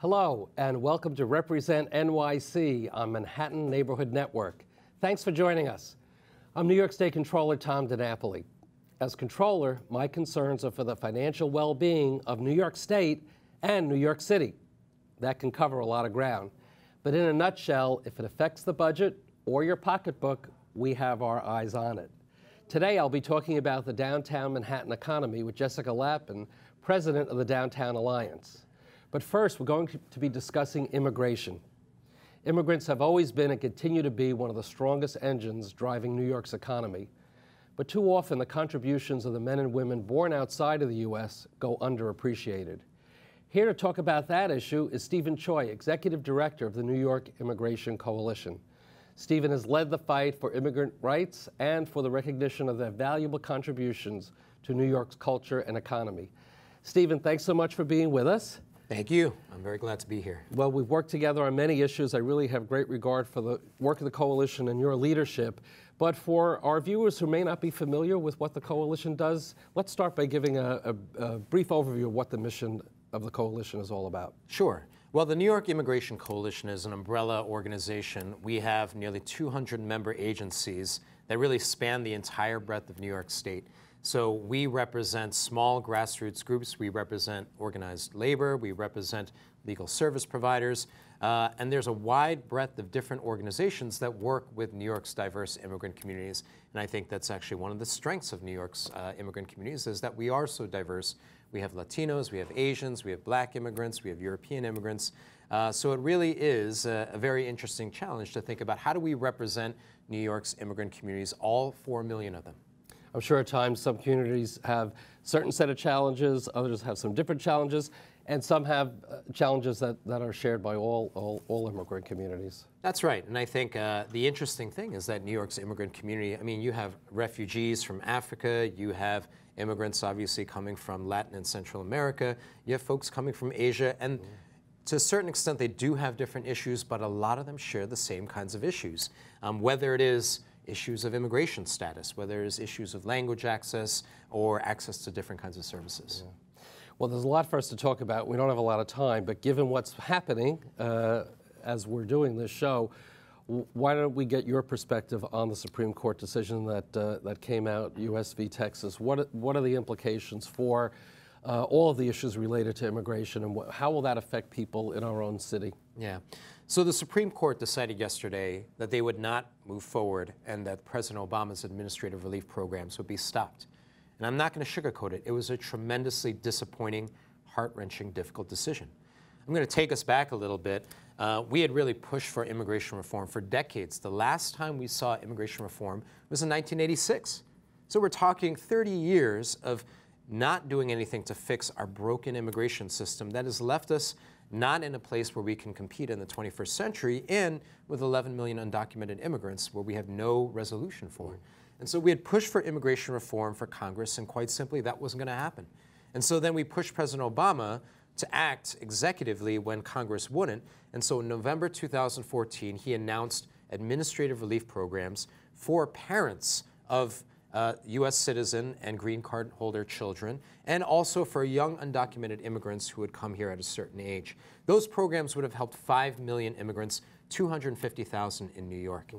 Hello, and welcome to Represent NYC on Manhattan Neighborhood Network. Thanks for joining us. I'm New York State Controller Tom DiNapoli. As Controller, my concerns are for the financial well-being of New York State and New York City. That can cover a lot of ground. But in a nutshell, if it affects the budget or your pocketbook, we have our eyes on it. Today, I'll be talking about the downtown Manhattan economy with Jessica Lappin, president of the Downtown Alliance. But first, we're going to be discussing immigration. Immigrants have always been and continue to be one of the strongest engines driving New York's economy. But too often, the contributions of the men and women born outside of the U.S. go underappreciated. Here to talk about that issue is Stephen Choi, Executive Director of the New York Immigration Coalition. Stephen has led the fight for immigrant rights and for the recognition of their valuable contributions to New York's culture and economy. Stephen, thanks so much for being with us. Thank you. I'm very glad to be here. Well, we've worked together on many issues. I really have great regard for the work of the coalition and your leadership. But for our viewers who may not be familiar with what the coalition does, let's start by giving a brief overview of what the mission of the coalition is all about. Sure. Well, the New York Immigration Coalition is an umbrella organization. We have nearly 200 member agencies that really span the entire breadth of New York State. So we represent small grassroots groups, we represent organized labor, we represent legal service providers, and there's a wide breadth of different organizations that work with New York's diverse immigrant communities. And I think that's actually one of the strengths of New York's immigrant communities is that we are so diverse. We have Latinos, we have Asians, we have Black immigrants, we have European immigrants. So it really is a very interesting challenge to think about how do we represent New York's immigrant communities, all 4 million of them. I'm sure at times some communities have a certain set of challenges, others have some different challenges, and some have challenges that are shared by all immigrant communities. That's right, and I think the interesting thing is that New York's immigrant community, I mean, you have refugees from Africa, you have immigrants obviously coming from Latin and Central America, you have folks coming from Asia, and to a certain extent they do have different issues, but a lot of them share the same kinds of issues, whether it is issues of immigration status, whether it's issues of language access or access to different kinds of services. Yeah. Well, there's a lot for us to talk about. We don't have a lot of time, but given what's happening as we're doing this show, why don't we get your perspective on the Supreme Court decision that came out, U.S. v. Texas? What are the implications for all of the issues related to immigration, and how will that affect people in our own city? Yeah. So the Supreme Court decided yesterday that they would not move forward and that President Obama's administrative relief programs would be stopped. And I'm not going to sugarcoat it. It was a tremendously disappointing, heart-wrenching, difficult decision. I'm going to take us back a little bit. We had really pushed for immigration reform for decades. The last time we saw immigration reform was in 1986. So we're talking 30 years of not doing anything to fix our broken immigration system that has left us not in a place where we can compete in the 21st century and with 11 million undocumented immigrants where we have no resolution for. And so we had pushed for immigration reform for Congress, and quite simply that wasn't going to happen. And so then we pushed President Obama to act executively when Congress wouldn't. And so in November 2014, he announced administrative relief programs for parents of U.S. citizen and green card holder children, and also for young undocumented immigrants who would come here at a certain age. Those programs would have helped 5 million immigrants, 250,000 in New York.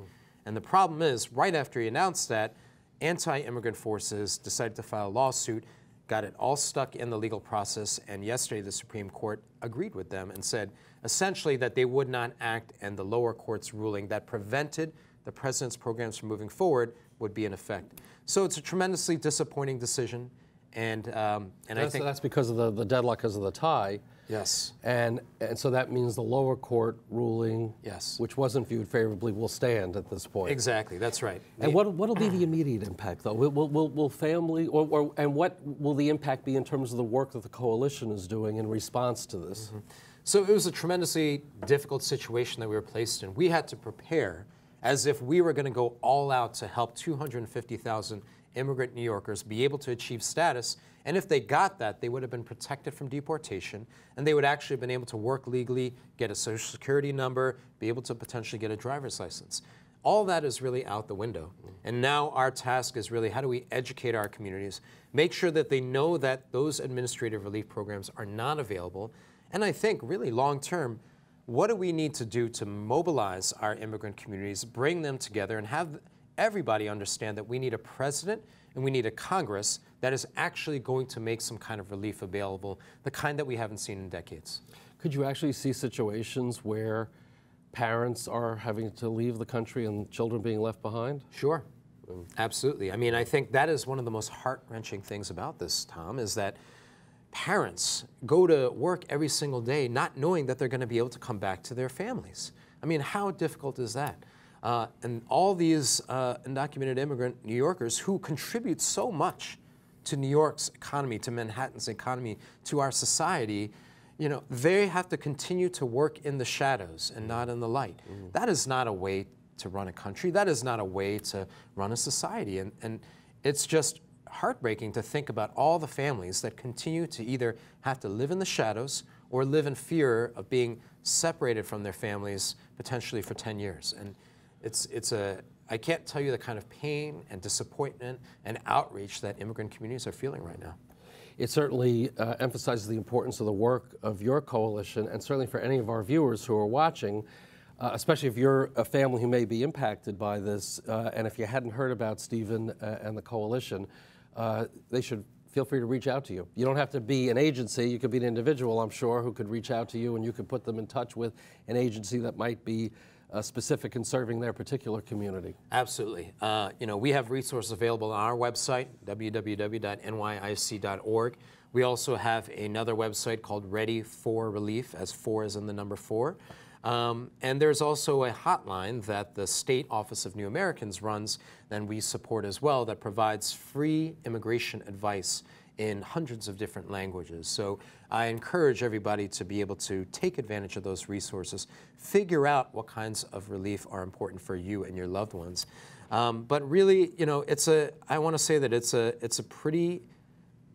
And the problem is, right after he announced that, anti-immigrant forces decided to file a lawsuit, got it all stuck in the legal process, and yesterday the Supreme Court agreed with them and said essentially that they would not act, and the lower court's ruling that prevented the president's programs from moving forward would be in effect. So it's a tremendously disappointing decision, and I think that's because of the deadlock, because of the tie. Yes. And so that means the lower court ruling, yes, which wasn't viewed favorably, will stand at this point. Exactly. That's right. And what will be the immediate impact, though? Will family and what will the impact be in terms of the work that the coalition is doing in response to this? Mm-hmm. So it was a tremendously difficult situation that we were placed in. We had to prepare as if we were going to go all out to help 250,000 immigrant New Yorkers be able to achieve status. And if they got that, they would have been protected from deportation, and they would actually have been able to work legally, get a Social Security number, be able to potentially get a driver's license. All that is really out the window. And now our task is really how do we educate our communities, make sure that they know that those administrative relief programs are not available, And I think really long term, what do we need to do to mobilize our immigrant communities, bring them together, and have everybody understand that we need a president and we need a Congress that is actually going to make some kind of relief available, the kind that we haven't seen in decades. Could you actually see situations where parents are having to leave the country and children being left behind? Sure, absolutely. I mean, I think that is one of the most heart-wrenching things about this, Tom, is that parents go to work every single day not knowing that they're going to be able to come back to their families. I mean, how difficult is that? And all these undocumented immigrant New Yorkers who contribute so much to New York's economy, to Manhattan's economy, to our society, you know, they have to continue to work in the shadows and not in the light. That is not a way to run a country. That is not a way to run a society. And it's just heartbreaking to think about all the families that continue to either have to live in the shadows or live in fear of being separated from their families potentially for 10 years. And I can't tell you the kind of pain and disappointment and outreach that immigrant communities are feeling right now. It certainly emphasizes the importance of the work of your coalition, and certainly for any of our viewers who are watching, especially if you're a family who may be impacted by this, and if you hadn't heard about Stephen and the coalition, they should feel free to reach out to you. You don't have to be an agency. You could be an individual, I'm sure, who could reach out to you, and you could put them in touch with an agency that might be specific in serving their particular community. Absolutely. You know, we have resources available on our website, www.nyic.org. We also have another website called Ready for Relief, as 4 is in the number 4. And there's also a hotline that the State Office of New Americans runs, that we support as well, that provides free immigration advice in hundreds of different languages. So I encourage everybody to be able to take advantage of those resources, figure out what kinds of relief are important for you and your loved ones. But really, you know, I want to say that it's a pretty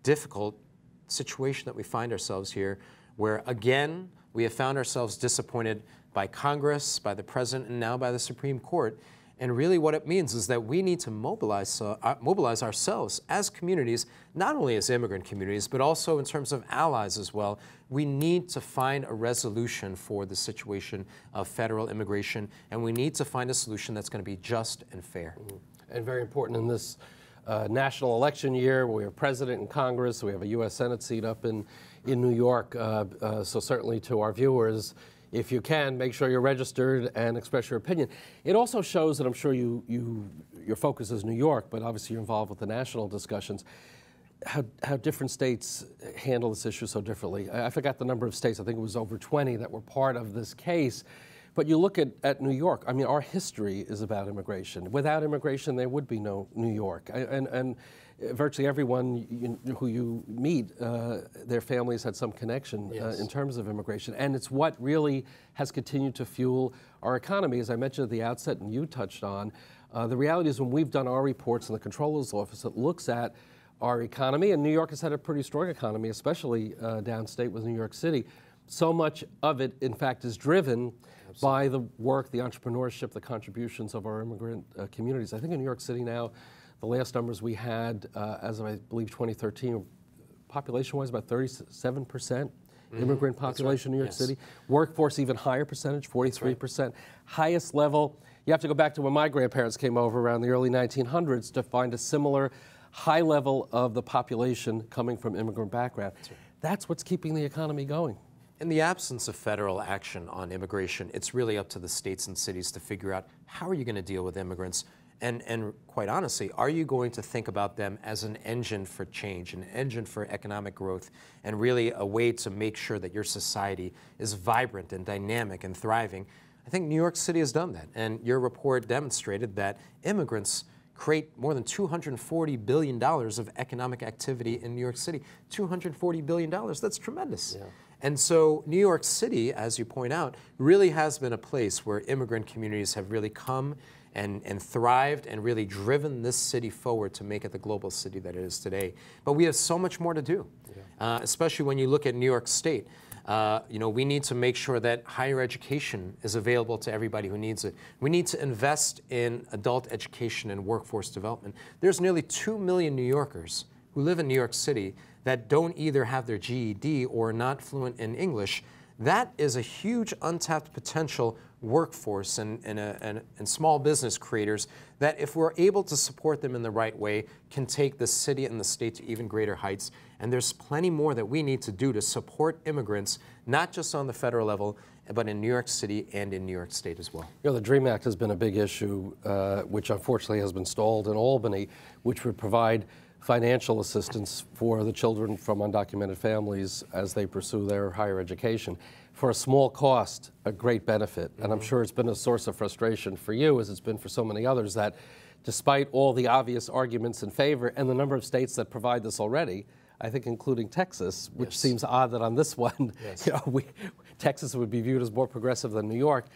difficult situation that we find ourselves here, where again, we have found ourselves disappointed by Congress, by the President, and now by the Supreme Court. And really what it means is that we need to mobilize ourselves as communities, not only as immigrant communities, but also in terms of allies as well. We need to find a resolution for the situation of federal immigration, and we need to find a solution that's going to be just and fair. And very important in this national election year, where we have President and Congress, we have a U.S. Senate seat up in New York, so certainly to our viewers, if you can, make sure you're registered and express your opinion. It also shows that I'm sure your focus is New York, but obviously you're involved with the national discussions, how different states handle this issue so differently. I forgot the number of states, I think it was over 20 that were part of this case. But you look at New York, I mean, our history is about immigration. Without immigration, there would be no New York. And virtually everyone who you meet, their families had some connection in terms of immigration. And it's what really has continued to fuel our economy. As I mentioned at the outset, and you touched on, the reality is when we've done our reports in the Comptroller's Office that looks at our economy, and New York has had a pretty strong economy, especially downstate with New York City. So much of it, in fact, is driven by the work, the entrepreneurship, the contributions of our immigrant communities. I think in New York City now, the last numbers we had, as of I believe 2013, population-wise about 37% immigrant population in New York City. Workforce even higher percentage, 43%. Right. Highest level, you have to go back to when my grandparents came over around the early 1900s to find a similar high level of the population coming from immigrant background. That's what's keeping the economy going. In the absence of federal action on immigration, it's really up to the states and cities to figure out how are you going to deal with immigrants, and quite honestly, are you going to think about them as an engine for change, an engine for economic growth, and really a way to make sure that your society is vibrant and dynamic and thriving? I think New York City has done that, and your report demonstrated that immigrants create more than $240 billion of economic activity in New York City. $240 billion, that's tremendous. Yeah. And so New York City, as you point out, really has been a place where immigrant communities have really come and thrived and really driven this city forward to make it the global city that it is today. But we have so much more to do, especially when you look at New York State. You know, we need to make sure that higher education is available to everybody who needs it. We need to invest in adult education and workforce development. There's nearly 2 million New Yorkers who live in New York City that don't either have their GED or are not fluent in English, that is a huge untapped potential workforce and small business creators that, if we're able to support them in the right way, can take the city and the state to even greater heights. And there's plenty more that we need to do to support immigrants, not just on the federal level, but in New York City and in New York State as well. You know, the DREAM Act has been a big issue, which unfortunately has been stalled in Albany, which would provide financial assistance for the children from undocumented families as they pursue their higher education. For a small cost, a great benefit. And I'm sure it's been a source of frustration for you, as it's been for so many others, that despite all the obvious arguments in favor and the number of states that provide this already, I think including Texas, which seems odd that on this one, you know, Texas would be viewed as more progressive than New York.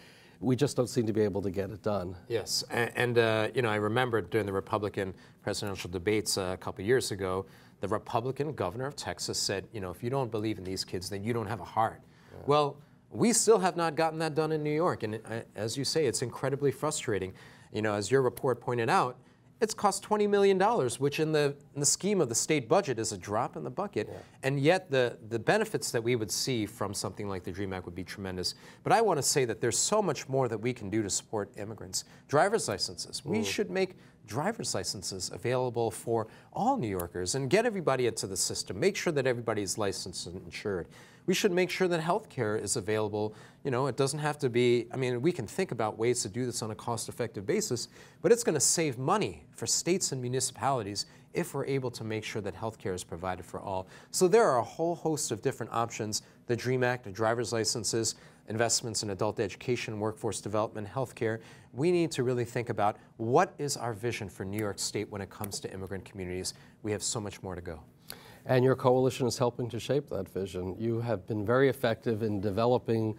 We just don't seem to be able to get it done. Yes, and you know, I remember during the Republican presidential debates a couple years ago, the Republican governor of Texas said, you know, if you don't believe in these kids, then you don't have a heart. Yeah. Well, we still have not gotten that done in New York, and as you say, it's incredibly frustrating. You know, as your report pointed out, it's cost $20 million, which in the scheme of the state budget is a drop in the bucket. Yeah. And yet the benefits that we would see from something like the DREAM Act would be tremendous. But I want to say that there's so much more that we can do to support immigrants. Driver's licenses. We should make driver's licenses available for all New Yorkers and get everybody into the system. Make sure that everybody's licensed and insured. We should make sure that health care is available. You know, it doesn't have to be, I mean, we can think about ways to do this on a cost-effective basis, but it's going to save money for states and municipalities if we're able to make sure that health care is provided for all. So there are a whole host of different options: the DREAM Act, the driver's licenses, investments in adult education, workforce development, health care. We need to really think about what is our vision for New York State when it comes to immigrant communities. We have so much more to go. And your coalition is helping to shape that vision. You have been very effective in developing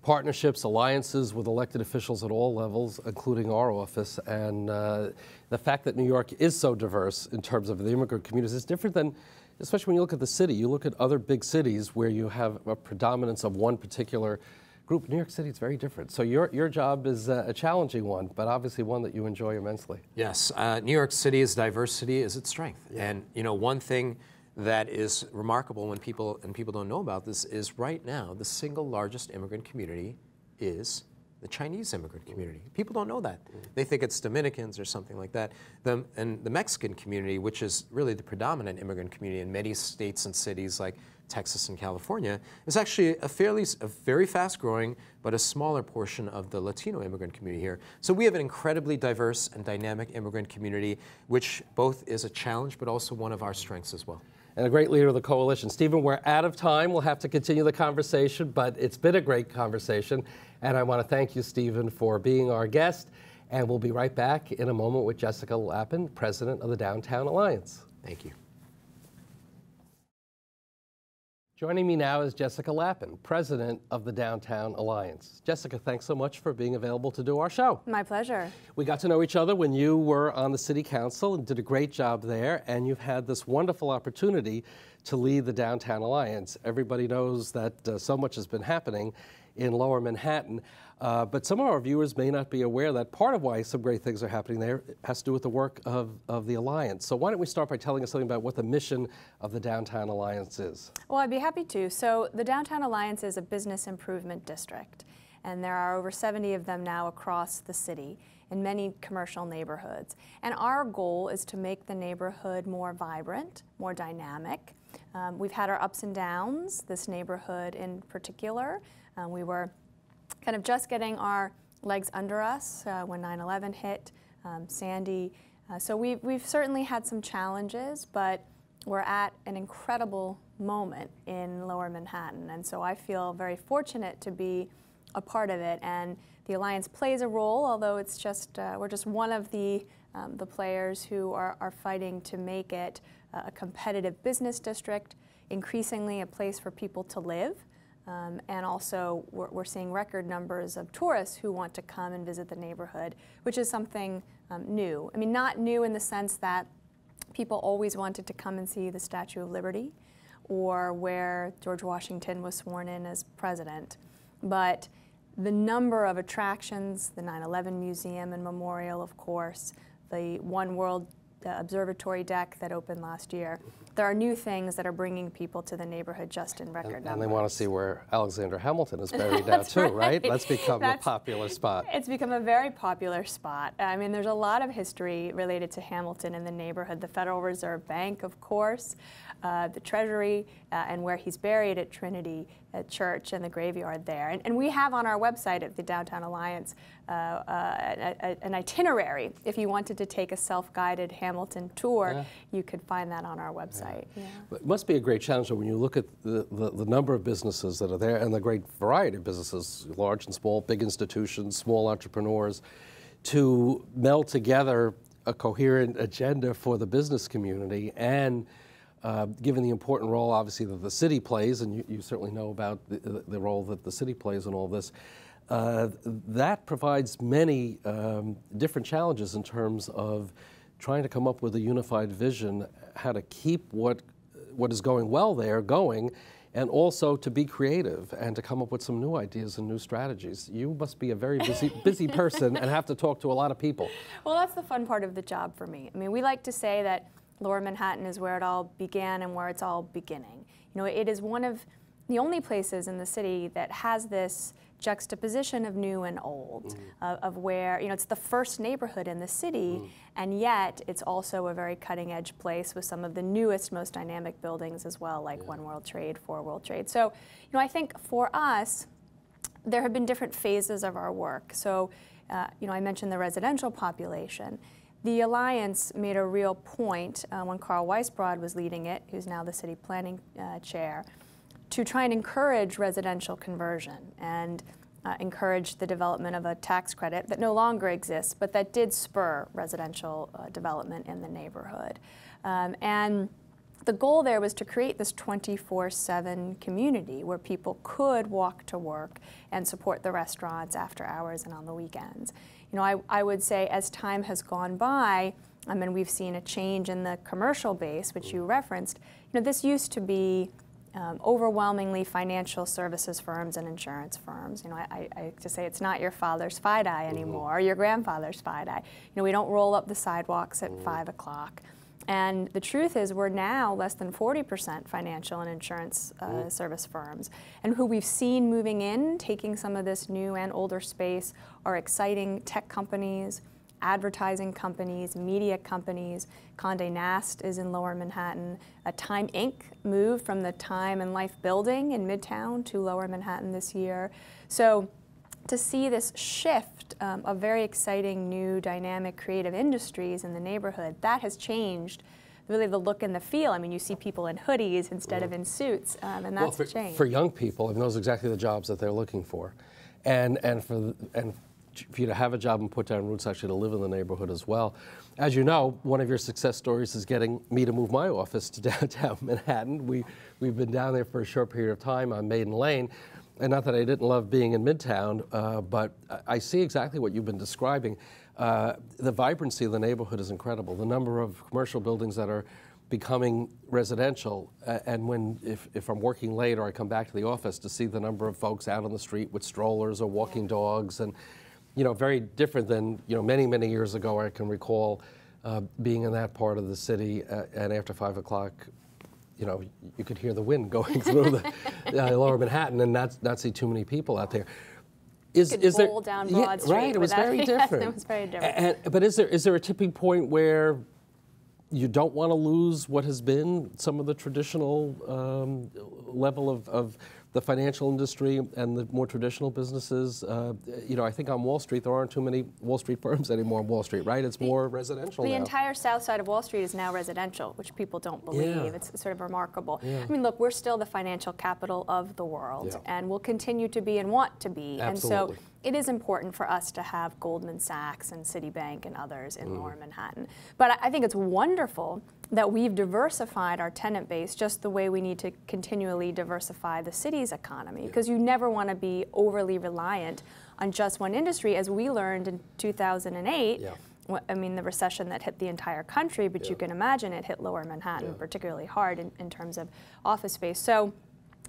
partnerships, alliances with elected officials at all levels, including our office. And the fact that New York is so diverse in terms of the immigrant communities is different than, especially when you look at the city. You look at other big cities where you have a predominance of one particular group. New York City is very different. So your job is a challenging one, but obviously one that you enjoy immensely. Yes, New York City's diversity is its strength. Yeah. And you know, one thing that is remarkable when people don't know about this is right now the single largest immigrant community is the Chinese immigrant community. People don't know that. They think it's Dominicans or something like that. And the Mexican community, which is really the predominant immigrant community in many states and cities like Texas and California, is actually a very fast-growing but a smaller portion of the Latino immigrant community here. So we have an incredibly diverse and dynamic immigrant community, which both is a challenge but also one of our strengths as well. And a great leader of the coalition. Stephen, we're out of time. We'll have to continue the conversation, but it's been a great conversation. And I want to thank you, Stephen, for being our guest. And we'll be right back in a moment with Jessica Lappin, president of the Downtown Alliance. Thank you. Joining me now is Jessica Lappin, president of the Downtown Alliance. Jessica, thanks so much for being available to do our show. My pleasure. We got to know each other when you were on the city council and did a great job there, and you've had this wonderful opportunity to lead the Downtown Alliance. Everybody knows that so much has been happening in Lower Manhattan, but some of our viewers may not be aware that part of why some great things are happening there has to do with the work of the Alliance. So why don't we start by telling us something about what the mission of the Downtown Alliance is? Well, I'd be happy to. So the Downtown Alliance is a business improvement district, and there are over 70 of them now across the city in many commercial neighborhoods. And our goal is to make the neighborhood more vibrant, more dynamic. We've had our ups and downs, this neighborhood in particular. We were kind of just getting our legs under us when 9/11 hit, Sandy. So we've certainly had some challenges, but we're at an incredible moment in Lower Manhattan. And so I feel very fortunate to be a part of it. And the Alliance plays a role, although it's just we're just one of the players who are fighting to make it a competitive business district, increasingly a place for people to live. And also, we're seeing record numbers of tourists who want to come and visit the neighborhood, which is something new. I mean, not new in the sense that people always wanted to come and see the Statue of Liberty or where George Washington was sworn in as president, but the number of attractions, the 9/11 Museum and Memorial, of course, the One World observatory deck that opened last year. there are new things that are bringing people to the neighborhood just in record numbers. And they want to see where Alexander Hamilton is buried now too, right? That's become a popular spot. It's become a very popular spot. I mean, there's a lot of history related to Hamilton in the neighborhood. The Federal Reserve Bank, of course, the Treasury, and where he's buried at Trinity Church and the graveyard there. And we have on our website at the Downtown Alliance an itinerary. If you wanted to take a self-guided Hamilton tour, you could find that on our website. Yeah. It must be a great challenge when you look at the number of businesses that are there and the great variety of businesses, large and small, big institutions, small entrepreneurs, to meld together a coherent agenda for the business community and given the important role, obviously, that the city plays, and you certainly know about the role that the city plays in all this, that provides many different challenges in terms of trying to come up with a unified vision, how to keep what is going well there going, and also to be creative and to come up with some new ideas and new strategies. You must be a very busy person and have to talk to a lot of people. Well, that's the fun part of the job for me. I mean, we like to say that Lower Manhattan is where it all began and where it's all beginning. You know, it is one of the only places in the city that has this juxtaposition of new and old, of where, you know, it's the first neighborhood in the city, and yet it's also a very cutting-edge place with some of the newest, most dynamic buildings as well, like One World Trade, 4 World Trade. So, you know, I think for us, there have been different phases of our work. So, you know, I mentioned the residential population. The Alliance made a real point when Carl Weisbrod was leading it, who's now the city planning chair, to try and encourage residential conversion and encourage the development of a tax credit that no longer exists, but that did spur residential development in the neighborhood. And the goal there was to create this 24/7 community where people could walk to work and support the restaurants after hours and on the weekends. You know, I would say as time has gone by, I mean, we've seen a change in the commercial base, which you referenced. You know, this used to be overwhelmingly financial services firms and insurance firms. You know, I like to say it's not your father's FiDi anymore, or your grandfather's FiDi. You know, we don't roll up the sidewalks at 5 o'clock. And the truth is we're now less than 40% financial and insurance service firms. And who we've seen moving in, taking some of this new and older space, are exciting tech companies, advertising companies, media companies. Condé Nast is in Lower Manhattan. Time Inc. moved from the Time and Life building in Midtown to Lower Manhattan this year. So to see this shift of very exciting, new, dynamic, creative industries in the neighborhood, that has changed really the look and the feel. I mean, you see people in hoodies instead of in suits, and that's changed. For young people, I mean, those are exactly the jobs that they're looking for. And for you to have a job and put down roots, actually to live in the neighborhood as well. As you know, one of your success stories is getting me to move my office to downtown Manhattan. We've been down there for a short period of time on Maiden Lane. And not that I didn't love being in Midtown, but I see exactly what you've been describing. The vibrancy of the neighborhood is incredible. The number of commercial buildings that are becoming residential, and if I'm working late or I come back to the office, to see the number of folks out on the street with strollers or walking dogs, and you know, very different than, you know, many years ago. I can recall being in that part of the city, and after 5 o'clock, you know, you could hear the wind going through the Lower Manhattan and not see too many people out there. Is there down Broad Street? Right, it was very different. It was very different. But is there a tipping point where you don't want to lose what has been some of the traditional level of the financial industry and the more traditional businesses? You know, I think on Wall Street, there aren't too many Wall Street firms anymore on Wall Street, right? It's more residential now. The entire south side of Wall Street is now residential, which people don't believe. Yeah. It's sort of remarkable. Yeah. I mean, look, we're still the financial capital of the world, and we'll continue to be and want to be. Absolutely. And so it is important for us to have Goldman Sachs and Citibank and others in Lower Manhattan. But I think it's wonderful that we've diversified our tenant base just the way we need to continually diversify the city's economy, because you never want to be overly reliant on just one industry, as we learned in 2008. I mean, the recession that hit the entire country, but you can imagine it hit Lower Manhattan particularly hard in terms of office space. So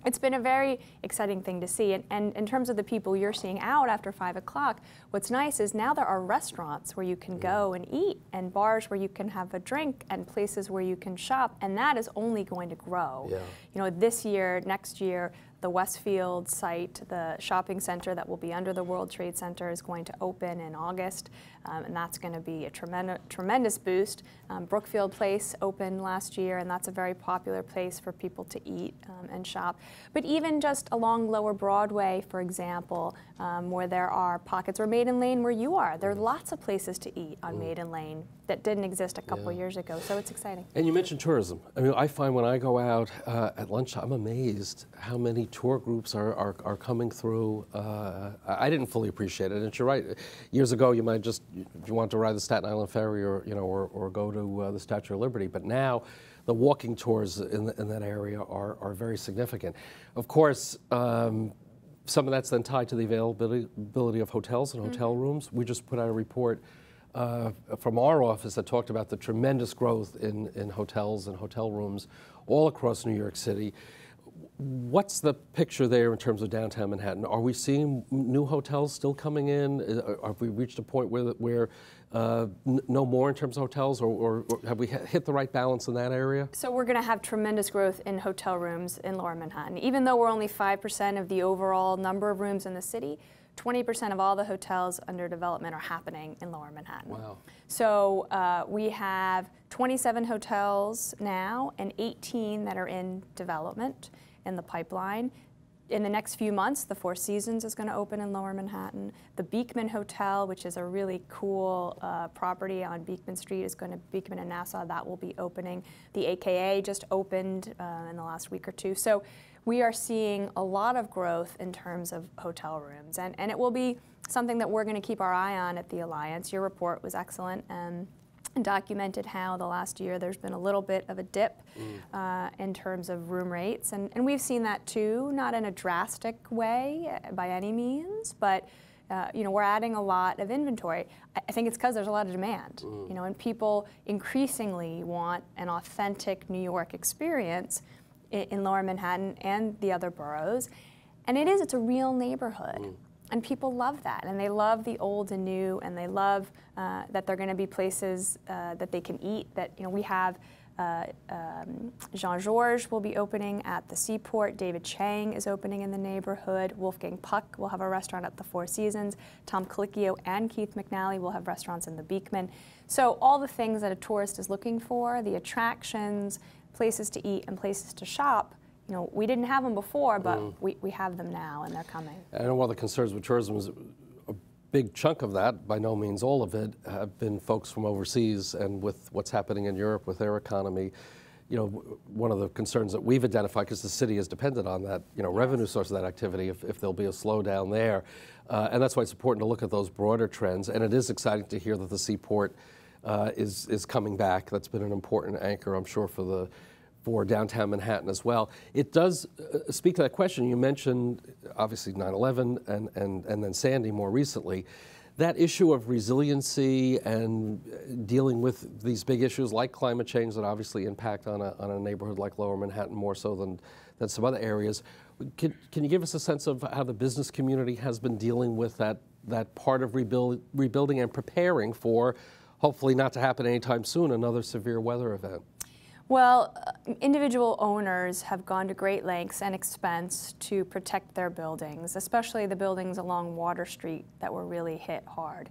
it's been a very exciting thing to see. And in terms of the people you're seeing out after 5 o'clock, what's nice is now there are restaurants where you can go and eat, and bars where you can have a drink, and places where you can shop, and that is only going to grow. Yeah. You know, this year, next year, the Westfield site, the shopping center that will be under the World Trade Center, is going to open in August, and that's going to be a tremendous boost. Brookfield Place opened last year, and that's a very popular place for people to eat and shop. But even just along Lower Broadway, for example, where there are pockets, or Maiden Lane where you are, there are lots of places to eat on Maiden Lane that didn't exist a couple years ago, so it's exciting. And you mentioned tourism. I mean, I find when I go out at lunch, I'm amazed how many tour groups are coming through. I didn't fully appreciate it, and you're right. Years ago, you might just, if you want to ride the Staten Island Ferry, or or go to the Statue of Liberty, but now the walking tours in that area are very significant. Of course, some of that's then tied to the availability of hotels and hotel rooms. We just put out a report from our office that talked about the tremendous growth in hotels and hotel rooms all across New York City. What's the picture there in terms of downtown Manhattan? Are we seeing new hotels still coming in? Have we reached a point where no more in terms of hotels, or have we hit the right balance in that area? So we're going to have tremendous growth in hotel rooms in Lower Manhattan. Even though we're only 5% of the overall number of rooms in the city, 20% of all the hotels under development are happening in Lower Manhattan. Wow. So we have 27 hotels now and 18 that are in development in the pipeline. In the next few months, the Four Seasons is going to open in Lower Manhattan. The Beekman Hotel, which is a really cool property on Beekman Street, is going to, Beekman and Nassau, that will be opening. The AKA just opened in the last week or two. So we are seeing a lot of growth in terms of hotel rooms, and it will be something that we're going to keep our eye on at the Alliance. Your report was excellent and documented how the last year there's been a little bit of a dip in terms of room rates, and we've seen that too, not in a drastic way by any means, but we're adding a lot of inventory. I think it's because there's a lot of demand, and people increasingly want an authentic New York experience in Lower Manhattan and the other boroughs, and it's a real neighborhood. And people love that, and they love the old and new, and they love that they're going to be places that they can eat. That we have Jean-Georges will be opening at the Seaport. David Chang is opening in the neighborhood. Wolfgang Puck will have a restaurant at the Four Seasons. Tom Colicchio and Keith McNally will have restaurants in the Beekman. So all the things that a tourist is looking for, the attractions, places to eat, and places to shop. We didn't have them before, but we have them now, and they're coming. I know one of the concerns with tourism is a big chunk of that, by no means all of it, have been folks from overseas, and with what's happening in Europe with their economy, one of the concerns that we've identified, because the city is dependent on that, revenue source of that activity, if there'll be a slowdown there. And that's why it's important to look at those broader trends. And it is exciting to hear that the Seaport is coming back. That's been an important anchor, I'm sure, for downtown Manhattan as well. It does speak to that question. You mentioned, obviously, 9/11 and then Sandy more recently. That issue of resiliency and dealing with these big issues like climate change that obviously impact on a neighborhood like Lower Manhattan more so than some other areas. Can you give us a sense of how the business community has been dealing with that part of rebuilding and preparing for, hopefully not to happen anytime soon, another severe weather event? Well, individual owners have gone to great lengths and expense to protect their buildings, especially the buildings along Water Street that were really hit hard.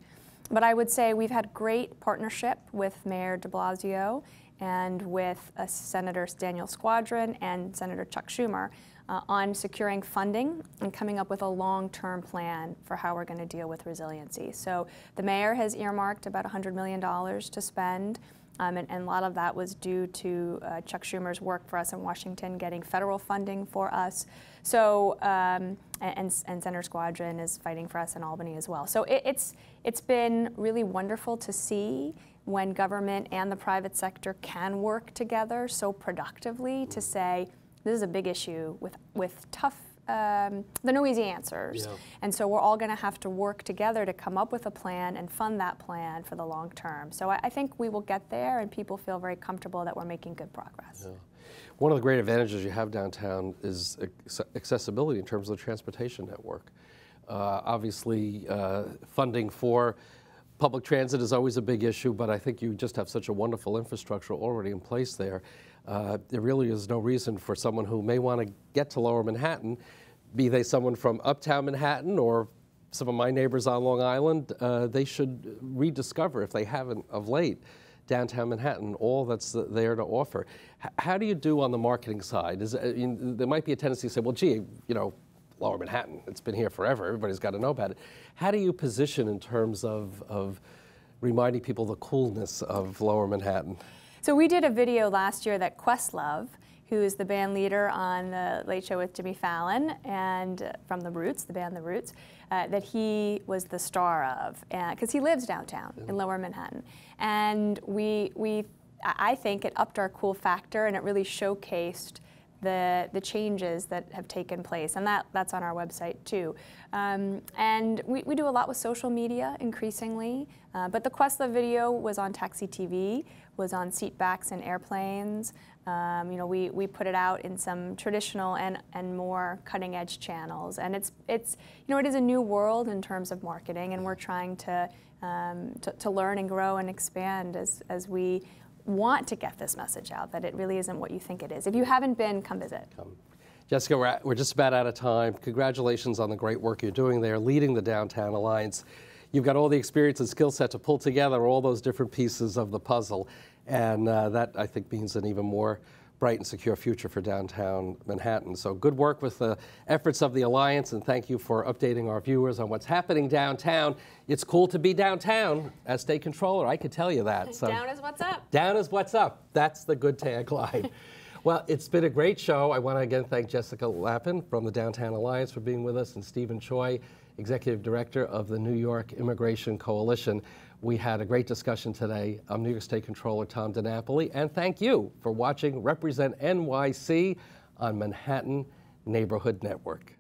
But I would say we've had great partnership with Mayor de Blasio and with Senator Daniel Squadron and Senator Chuck Schumer on securing funding and coming up with a long-term plan for how we're going to deal with resiliency. So the mayor has earmarked about $100 million to spend. And a lot of that was due to Chuck Schumer's work for us in Washington, getting federal funding for us. So, and Senator Squadron is fighting for us in Albany as well. So it's been really wonderful to see when government and the private sector can work together so productively to say, this is a big issue with tough, there are no easy answers. Yeah. And so we're all going to have to work together to come up with a plan and fund that plan for the long term. So I think we will get there, and people feel very comfortable that we're making good progress. Yeah. One of the great advantages you have downtown is accessibility in terms of the transportation network. Obviously, funding for public transit is always a big issue, but I think you just have such a wonderful infrastructure already in place there. There really is no reason for someone who may want to get to Lower Manhattan, be they someone from uptown Manhattan or some of my neighbors on Long Island, they should rediscover, if they haven't of late, downtown Manhattan, all that's there to offer. How do you do on the marketing side? There might be a tendency to say, well, gee, Lower Manhattan, it's been here forever, everybody's got to know about it. How do you position in terms of reminding people the coolness of Lower Manhattan? So we did a video last year that Questlove, who is the band leader on The Late Show with Jimmy Fallon, and from The Roots, the band The Roots, that he was the star of, because he lives downtown in Lower Manhattan. And I think it upped our cool factor, and it really showcased the changes that have taken place, and that's on our website too. And we do a lot with social media increasingly, but the Questlove video was on Taxi TV, was on seatbacks in airplanes. We put it out in some traditional and more cutting-edge channels, and it is a new world in terms of marketing, and we're trying to learn and grow and expand as we want to get this message out, that it really isn't what you think it is. If you haven't been, come visit. Jessica, we're just about out of time. Congratulations on the great work you're doing there, leading the Downtown Alliance. You've got all the experience and skill set to pull together all those different pieces of the puzzle, and that, I think, means an even more bright and secure future for downtown Manhattan. So good work with the efforts of the Alliance, and thank you for updating our viewers on what's happening downtown. It's cool to be downtown. As state controller, I could tell you that. So, down is what's up. Down is what's up. That's the good tagline. Well, it's been a great show. I want to again thank Jessica Lappin from the Downtown Alliance for being with us, and Stephen Choi, Executive Director of the New York Immigration Coalition. We had a great discussion today. I'm New York State Controller Tom DiNapoli, and thank you for watching Represent NYC on Manhattan Neighborhood Network.